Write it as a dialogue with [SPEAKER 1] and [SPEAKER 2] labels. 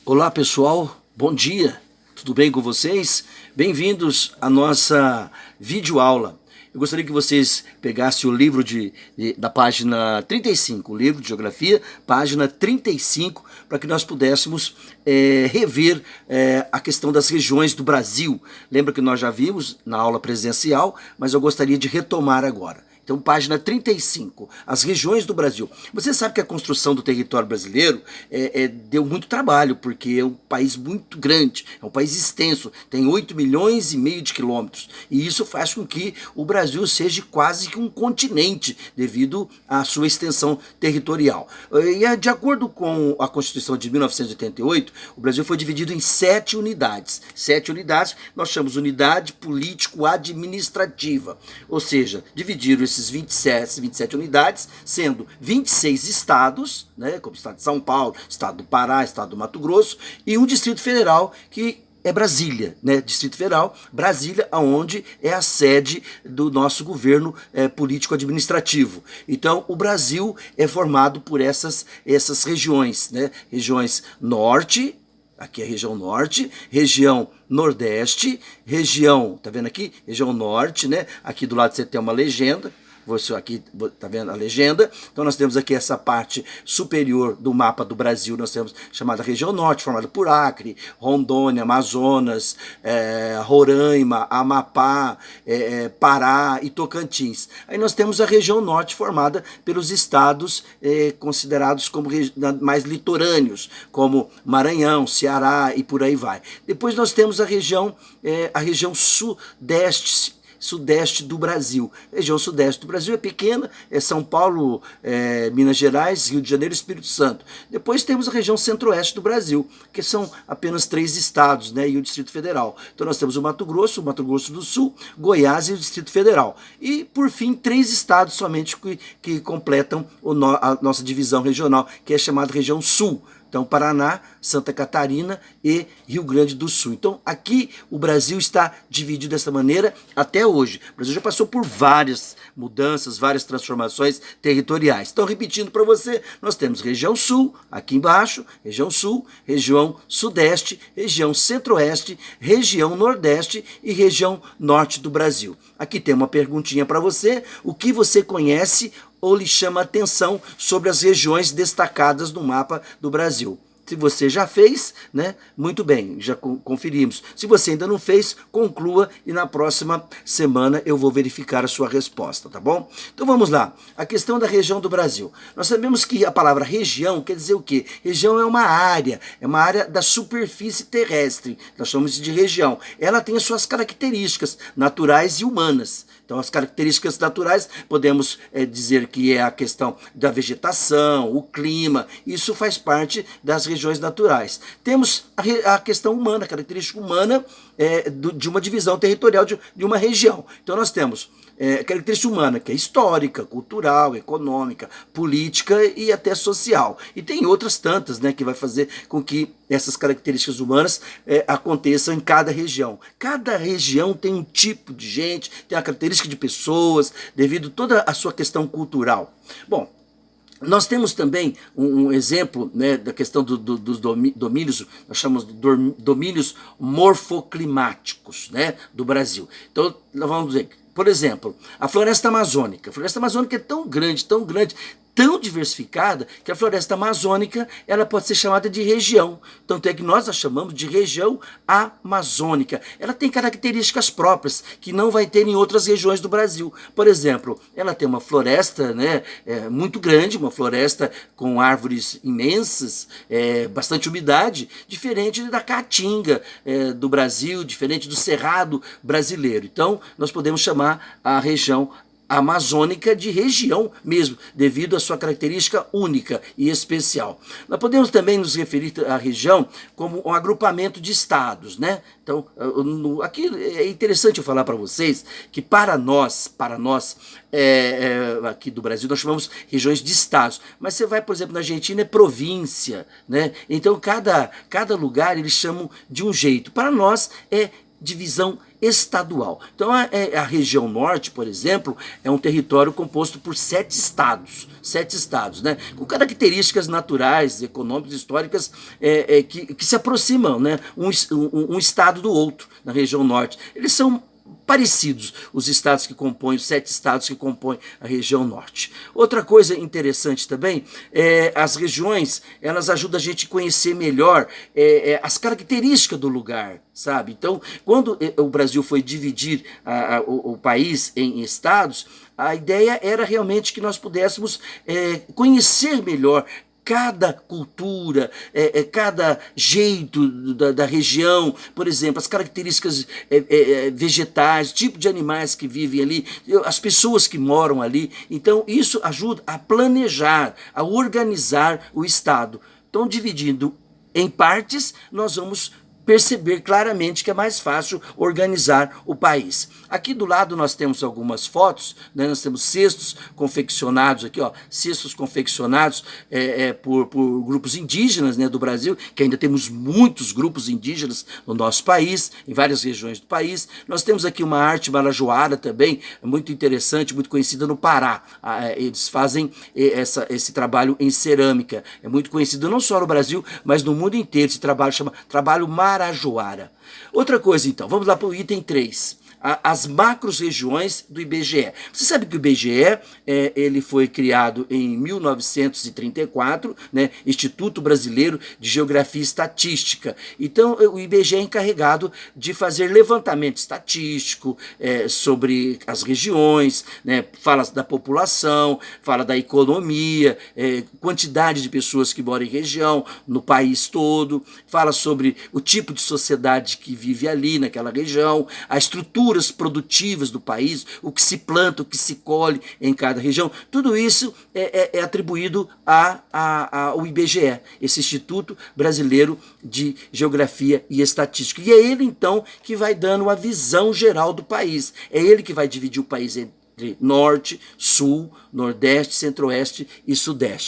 [SPEAKER 1] Olá pessoal, bom dia, tudo bem com vocês? Bem-vindos à nossa videoaula. Eu gostaria que vocês pegassem o livro da página 35, o livro de Geografia, página 35, para que nós pudéssemos rever a questão das regiões do Brasil. Lembra que nós já vimos na aula presencial, mas eu gostaria de retomar agora. Então, página 35, as regiões do Brasil. Você sabe que a construção do território brasileiro deu muito trabalho, porque é um país muito grande, é um país extenso, tem 8,5 milhões de quilômetros. E isso faz com que o Brasil seja quase que um continente, devido à sua extensão territorial. E de acordo com a Constituição de 1988, o Brasil foi dividido em 7 unidades. 7 unidades, nós chamamos unidade político-administrativa. Ou seja, dividiram esses 27 unidades, sendo 26 estados, né, como o estado de São Paulo, estado do Pará, estado do Mato Grosso, e um Distrito Federal, que é Brasília, né? Distrito Federal, Brasília, onde é a sede do nosso governo político-administrativo. Então, o Brasil é formado por essas regiões, né? Regiões norte. Aqui é a região norte, região nordeste, região, tá vendo aqui? Região norte, né? Aqui do lado você tem uma legenda. Você aqui tá vendo a legenda. Então nós temos aqui essa parte superior do mapa do Brasil, nós temos chamada região norte, formada por Acre, Rondônia, Amazonas, Roraima, Amapá, Pará e Tocantins. Aí nós temos a região norte formada pelos estados considerados como mais litorâneos, como Maranhão, Ceará e por aí vai. Depois nós temos a região sudeste do Brasil. A região sudeste do Brasil é pequena, é São Paulo, Minas Gerais, Rio de Janeiro e Espírito Santo. Depois temos a região centro-oeste do Brasil, que são apenas 3 estados, né, e o Distrito Federal. Então nós temos o Mato Grosso do Sul, Goiás e o Distrito Federal. E, por fim, 3 estados somente que completam a nossa divisão regional, que é chamada região Sul. Então, Paraná, Santa Catarina e Rio Grande do Sul. Então, aqui o Brasil está dividido dessa maneira até hoje. O Brasil já passou por várias mudanças, várias transformações territoriais. Então, repetindo para você, nós temos região Sul, aqui embaixo, região Sul, região Sudeste, região Centro-Oeste, região Nordeste e região Norte do Brasil. Aqui tem uma perguntinha para você. O que você conhece ou lhe chama atenção sobre as regiões destacadas no mapa do Brasil? Se você já fez, né, muito bem, já conferimos. Se você ainda não fez, conclua e na próxima semana eu vou verificar a sua resposta, tá bom? Então vamos lá, a questão da região do Brasil. Nós sabemos que a palavra região quer dizer o quê? Região é uma área da superfície terrestre, nós chamamos de região. Ela tem as suas características naturais e humanas. Então as características naturais podemos dizer que é a questão da vegetação, o clima, isso faz parte das regiões naturais. Temos a questão humana, a característica humana de uma divisão territorial de uma região. Então nós temos característica humana, que é histórica, cultural, econômica, política e até social. E tem outras tantas, né, que vai fazer com que essas características humanas aconteçam em cada região. Cada região tem um tipo de gente, tem a característica de pessoas, devido a toda a sua questão cultural. Bom, nós temos também um exemplo, né, da questão dos domínios, nós chamamos de domínios morfoclimáticos, né, do Brasil. Então, nós vamos dizer, por exemplo, a floresta amazônica. A floresta amazônica é tão grande, tão diversificada, que a floresta amazônica ela pode ser chamada de região. Tanto é que nós a chamamos de região amazônica. Ela tem características próprias, que não vai ter em outras regiões do Brasil. Por exemplo, ela tem uma floresta, né, muito grande, uma floresta com árvores imensas, bastante umidade, diferente da caatinga do Brasil, diferente do cerrado brasileiro. Então, nós podemos chamar a região amazônica de região mesmo, devido à sua característica única e especial. Nós podemos também nos referir à região como um agrupamento de estados, né? Então, aqui é interessante eu falar para vocês que para nós aqui do Brasil, nós chamamos regiões de estados, mas você vai, por exemplo, na Argentina é província, né? Então, cada lugar eles chamam de um jeito. Para nós é divisão estadual. Então a região norte, por exemplo, é um território composto por 7 estados, né, com características naturais, econômicas, históricas que se aproximam, né, um estado do outro na região norte. Eles são parecidos, os 7 estados que compõem a região norte. Outra coisa interessante também as regiões, elas ajudam a gente a conhecer melhor as características do lugar, sabe? Então, quando o Brasil foi dividir o país em estados, a ideia era realmente que nós pudéssemos conhecer melhor cada cultura, cada jeito da região, por exemplo, as características vegetais, tipo de animais que vivem ali, as pessoas que moram ali. Então, isso ajuda a planejar, a organizar o Estado. Então, dividindo em partes, nós vamos perceber claramente que é mais fácil organizar o país. Aqui do lado nós temos algumas fotos, né? Nós temos cestos confeccionados aqui, ó, cestos confeccionados por grupos indígenas, né, do Brasil, que ainda temos muitos grupos indígenas no nosso país, em várias regiões do país. Nós temos aqui uma arte marajoara também, muito interessante, muito conhecida no Pará. Eles fazem esse trabalho em cerâmica, é muito conhecido não só no Brasil, mas no mundo inteiro. Esse trabalho chama trabalho marajoara. Outra coisa então, vamos lá para o item 3. As macro-regiões do IBGE. Você sabe que o IBGE ele foi criado em 1934, né, Instituto Brasileiro de Geografia e Estatística. Então, o IBGE é encarregado de fazer levantamento estatístico sobre as regiões, né, fala da população, fala da economia, quantidade de pessoas que moram em região, no país todo, fala sobre o tipo de sociedade que vive ali, naquela região, a estrutura produtivas do país, o que se planta, o que se colhe em cada região. Tudo isso é atribuído ao IBGE, esse Instituto Brasileiro de Geografia e Estatística. E é ele, então, que vai dando a visão geral do país. É ele que vai dividir o país entre norte, sul, nordeste, centro-oeste e sudeste.